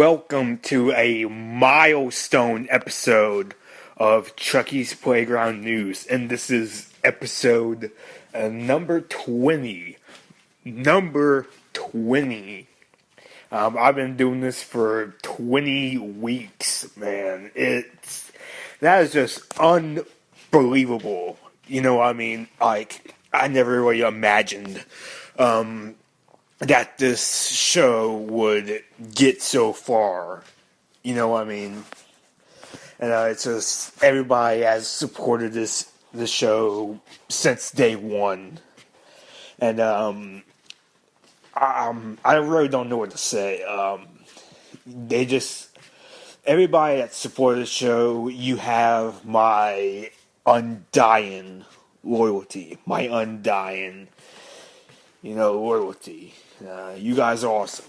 welcome to a milestone episode of Chucky's Playground News, and this is episode number 20. Number 20. I've been doing this for 20 weeks, man. That is just unbelievable. You know what I mean? Like, I never really imagined that this show would get so far. You know what I mean? And it's just, everybody has supported the show since day one. And I really don't know what to say. Everybody that supported the show, you have my undying loyalty. My undying, loyalty. You guys are awesome.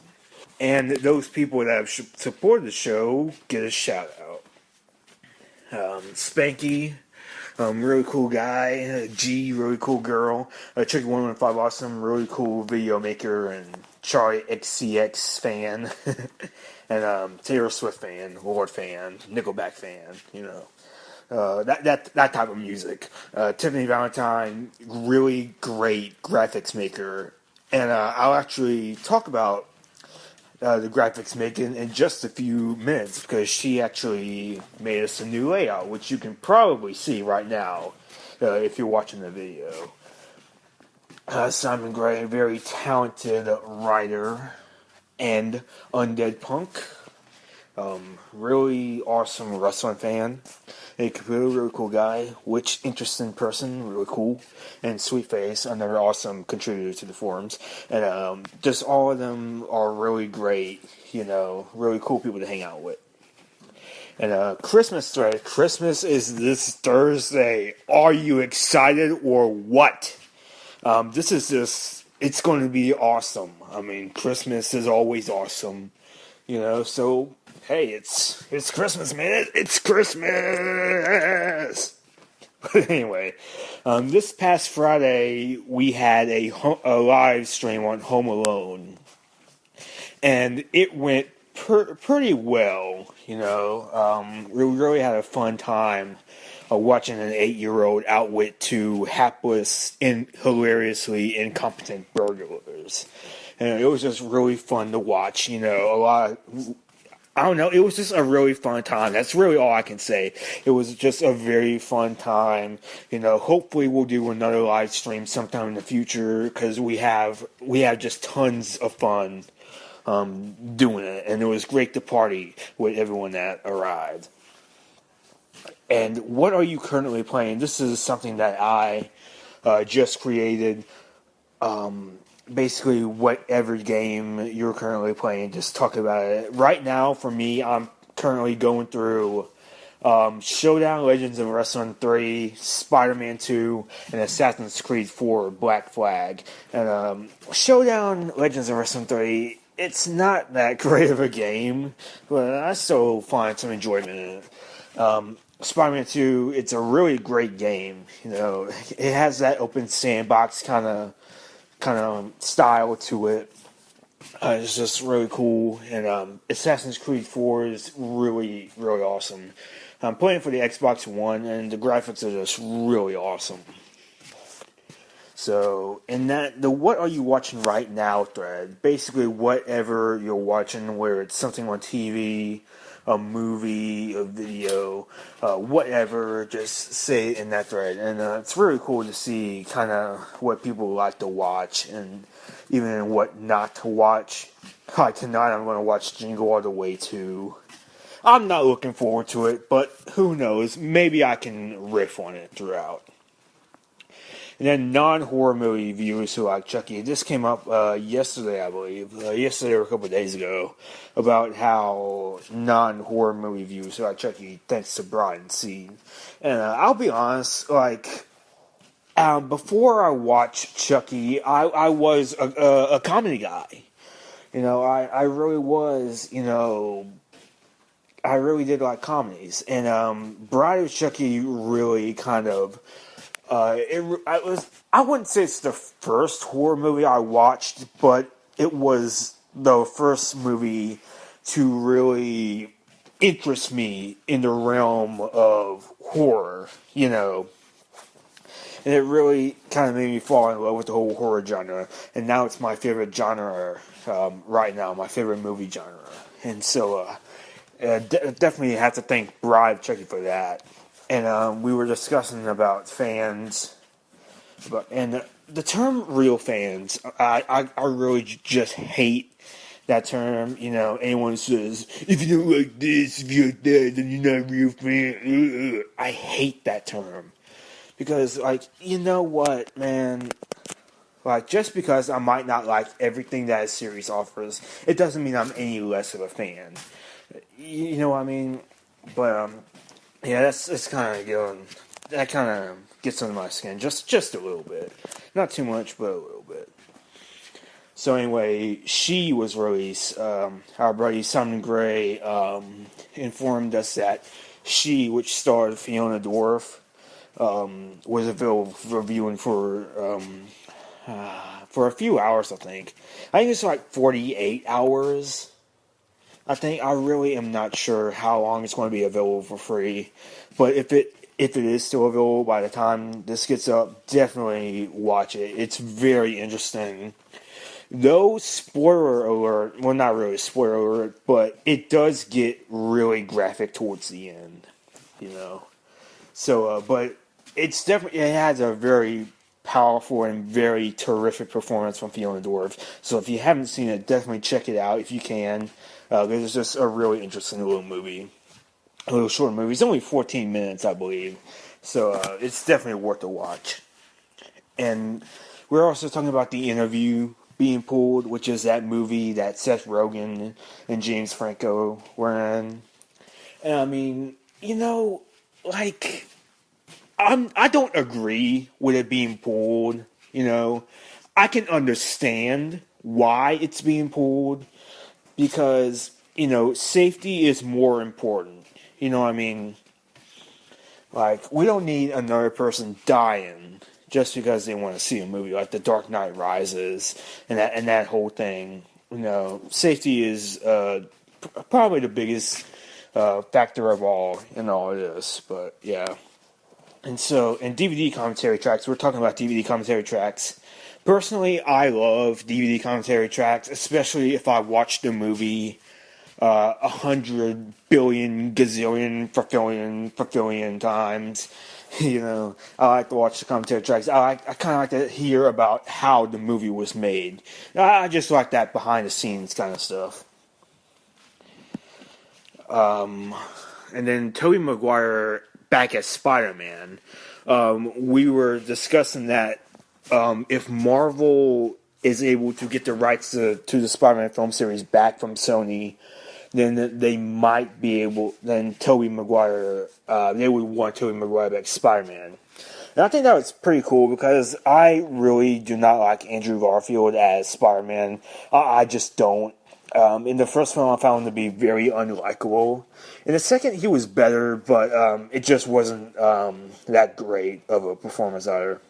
And those people that have supported the show get a shout out. Spanky, really cool guy. G, really cool girl. Chucky 115, awesome, really cool video maker and Charlie XCX fan. And Taylor Swift fan, Lord fan, Nickelback fan, that type of music. Tiffany Valentine, really great graphics maker. And I'll actually talk about the graphics making in just a few minutes because she actually made us a new layout, which you can probably see right now if you're watching the video. Simon Gray, a very talented writer and Undead Punk. Really awesome wrestling fan. A really cool guy. Which interesting person, really cool. And Sweetface, another awesome contributor to the forums. And just all of them are really great, really cool people to hang out with. And Christmas thread. Christmas is this Thursday. Are you excited or what? It's going to be awesome. I mean, Christmas is always awesome. So, hey, it's Christmas, man. It's Christmas! But anyway, this past Friday, we had a live stream on Home Alone. And it went pretty well, We really had a fun time watching an 8-year-old outwit two hapless and hilariously incompetent burglars. And it was just really fun to watch, it was just a really fun time. That's really all I can say. It was just a very fun time. Hopefully we'll do another live stream sometime in the future because we have just tons of fun doing it. And it was great to party with everyone that arrived. And what are you currently playing? This is something that I just created. Basically, whatever game you're currently playing, just talk about it. Right now, for me, I'm currently going through Showdown Legends of Wrestling 3, Spider-Man 2, and Assassin's Creed 4 Black Flag. And Showdown Legends of Wrestling 3, it's not that great of a game, but I still find some enjoyment in it. Spider-Man 2, it's a really great game. It has that open sandbox kind of style to it. It's just really cool. And Assassin's Creed 4 is really, really awesome. I'm playing for the Xbox One, and the graphics are just really awesome. So, in the what are you watching right now thread, basically whatever you're watching, whether it's something on TV, a movie, a video, whatever, just say it in that thread. And it's really cool to see kind of what people like to watch and even what not to watch. Like tonight I'm going to watch Jingle All the Way 2. I'm not looking forward to it, but who knows, maybe I can riff on it throughout. And then non-horror movie viewers who like Chucky. This came up yesterday, I believe. Yesterday or a couple of days ago. About how non-horror movie viewers who like Chucky thanks to Brian Seed. And I'll be honest, before I watched Chucky, I was a comedy guy. I really was, I really did like comedies. And Bride of Chucky really kind of... I wouldn't say it's the first horror movie I watched, but it was the first movie to really interest me in the realm of horror, And it really kind of made me fall in love with the whole horror genre. And now it's my favorite genre right now, my favorite movie genre. And so definitely have to thank Bride Chucky for that. And we were discussing about fans. And the term real fans, I really just hate that term. Anyone says, if you don't like this, if you like that, then you're not a real fan. I hate that term. Because, you know what, man? Just because I might not like everything that a series offers, it doesn't mean I'm any less of a fan. You know what I mean? But, yeah, that's kind of going. That kind of gets under my skin just a little bit. Not too much, but a little bit. So anyway, She was released. Our buddy Simon Gray informed us that She, which starred Fiona Dwarf, was available for viewing for a few hours, I think. I think it's 48 hours. I think I really am not sure how long it's going to be available for free, but if it is still available by the time this gets up, definitely watch it. It's very interesting. Though, spoiler alert, well, not really spoiler alert, but it does get really graphic towards the end, So, but it has a very powerful and very terrific performance from Fiona Dwarf. So if you haven't seen it, definitely check it out if you can. It's just a really interesting little movie. A little short movie. It's only 14 minutes, I believe. So it's definitely worth a watch. And we're also talking about The Interview being pulled, which is that movie that Seth Rogen and James Franco were in. And I mean, I don't agree with it being pulled, I can understand why it's being pulled because, safety is more important. You know what I mean? We don't need another person dying just because they want to see a movie like The Dark Knight Rises and that whole thing. Safety is probably the biggest factor of all in all of this, but yeah. And so, in DVD commentary tracks, we're talking about DVD commentary tracks. Personally, I love DVD commentary tracks, especially if I watch the movie 100 billion, gazillion, fulfillion times. I like to watch the commentary tracks. I kind of like to hear about how the movie was made. I just like that behind the scenes kind of stuff. And then Tobey Maguire back as Spider-Man. We were discussing that if Marvel is able to get the rights to the Spider-Man film series back from Sony, then they might be able. Then Tobey Maguire, they would want Tobey Maguire back as Spider-Man. And I think that was pretty cool because I really do not like Andrew Garfield as Spider-Man. I just don't. In the first film, I found him to be very unlikable. In the second, he was better, but it just wasn't that great of a performance either.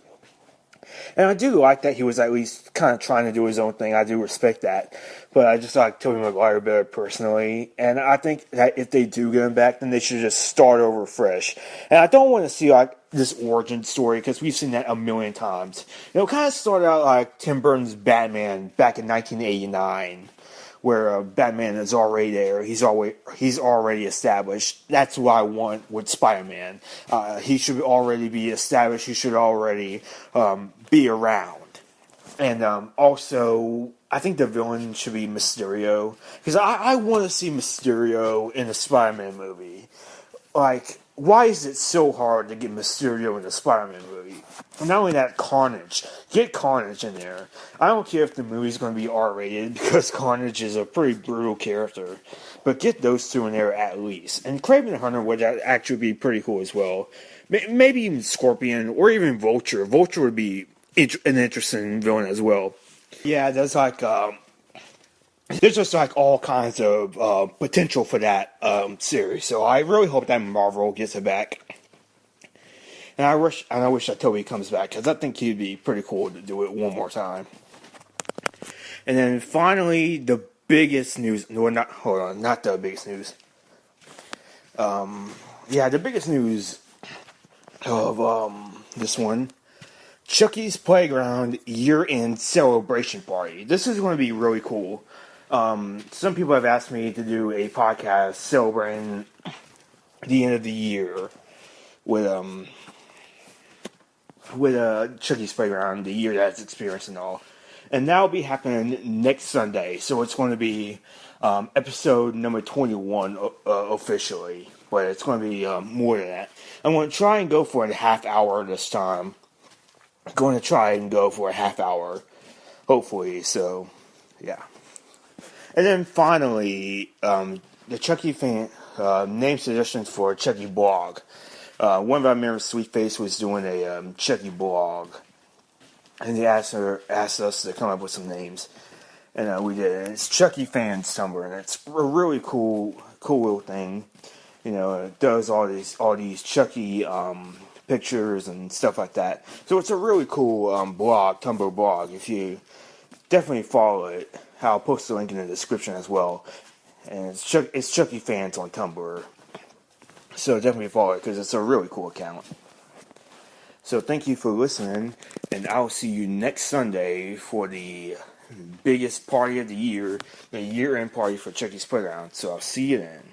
And I do like that he was at least kind of trying to do his own thing. I do respect that. But I just like Tobey Maguire better personally. And I think that if they do get him back, then they should just start over fresh. And I don't want to see this origin story because we've seen that a million times. It kind of started out like Tim Burton's Batman back in 1989. Where Batman is already there, he's already established. That's what I want with Spider-Man. He should already be established. He should already be around. And also, I think the villain should be Mysterio because I want to see Mysterio in a Spider-Man movie. Why is it so hard to get Mysterio in a Spider-Man movie? Not only that, Carnage. Get Carnage in there. I don't care if the movie's going to be R-rated, because Carnage is a pretty brutal character. But get those two in there at least. And Kraven the Hunter would actually be pretty cool as well. Maybe even Scorpion, or even Vulture. Vulture would be an interesting villain as well. Yeah, there's just all kinds of potential for that series. So I really hope that Marvel gets it back. And I wish that Toby comes back because I think he'd be pretty cool to do it one more time. And then finally, the biggest news. No, not hold on, not the biggest news. Yeah, the biggest news of this one. Chucky's Playground year-end celebration party. This is going to be really cool. Some people have asked me to do a podcast celebrating the end of the year with Chucky's Playground, the year that's experienced and all. And that'll be happening next Sunday. So it's going to be episode number 21 officially. But it's going to be more than that. I'm going to try and go for a half hour this time. I'm going to try and go for a half hour. Hopefully. So, yeah. And then finally, the Chucky fan name suggestions for Chucky blog. One of our members, Sweetface, was doing a Chucky blog, and they asked us to come up with some names, and we did. And it's Chucky Fans Tumblr, and it's a really cool little thing. You know, it does all these Chucky pictures and stuff like that. So it's a really cool Tumblr blog. If you definitely follow it, I'll post the link in the description as well. And it's Chucky Fans on Tumblr. So definitely follow it because it's a really cool account. So thank you for listening, and I'll see you next Sunday for the biggest party of the year, the year-end party for Chucky's Playground. So I'll see you then.